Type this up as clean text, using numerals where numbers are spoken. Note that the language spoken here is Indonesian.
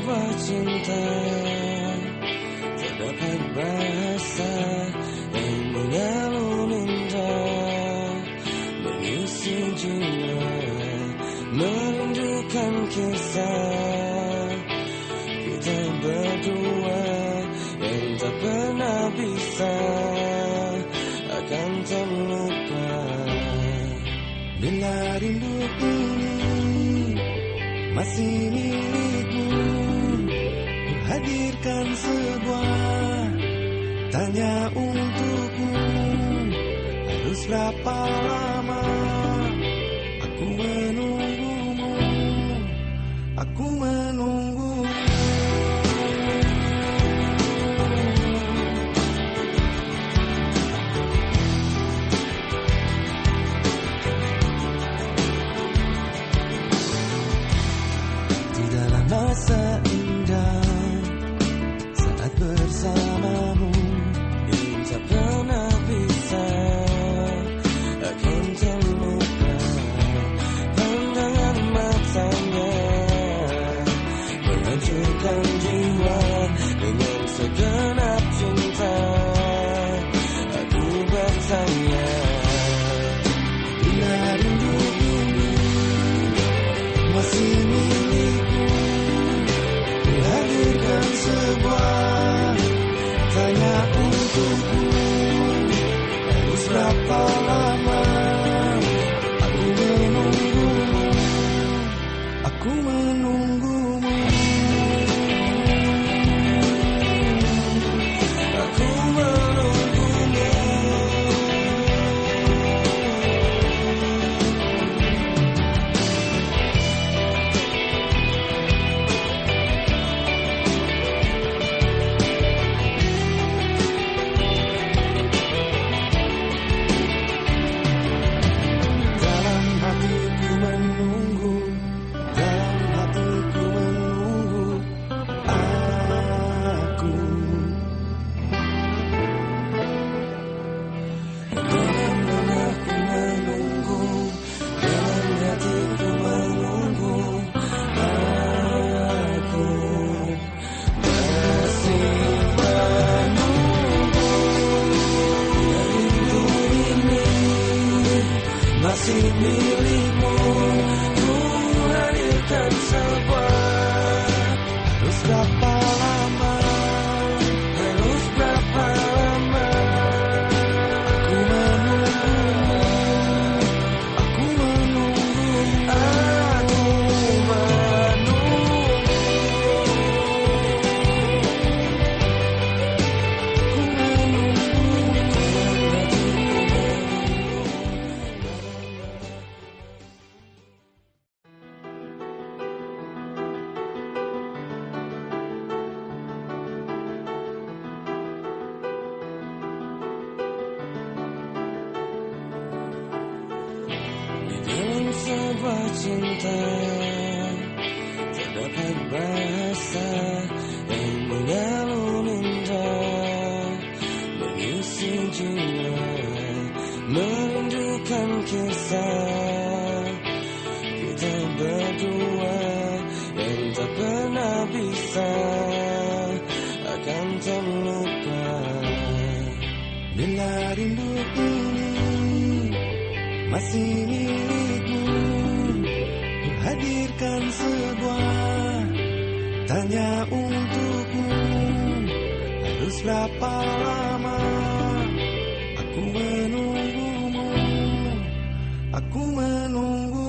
sebuah cinta, terdapat bahasa yang mengalun indah, mengisi jiwa, merindukan kisah kita berdua yang tak pernah bisa akan terlupa. Bila rindu ini masih milikmu, ku hadirkan sebuah tanya untukmu. Harus berapa lama aku menunggumu, aku menunggumu. Tidaklah masa indah saat bersamamu yang tak pernah bisa akan terlupa. Pandangan matanya menghancurkan jiwa dengan segenap cinta. Aku bertanya, bila rindu ini masih milikku, ku hadirkan sebuah tanya untukmu. Harus berapa lama aku menunggumu, aku menunggumu, aku menunggumu. Dalam hatiku menunggu, dalam hatiku menunggu aku. Benar-benarku menunggu, dalam hatiku menunggu aku. Masih menunggu, rindu ini masih milikmu, ku hadirkan sebuah. Harus berapa lama, harus berapa lama aku menunggumu, aku menunggumu, aku di dalam sebuah cinta terdapat bahasa yang mengalun indah, mengisi jiwa, merindukan kisah kita berdua yang tak pernah bisa akan terlupa. Bila rindu ini masih milikmu, ku hadirkan sebuah tanya untukmu. Harus berapa lama aku menunggumu, aku menunggu.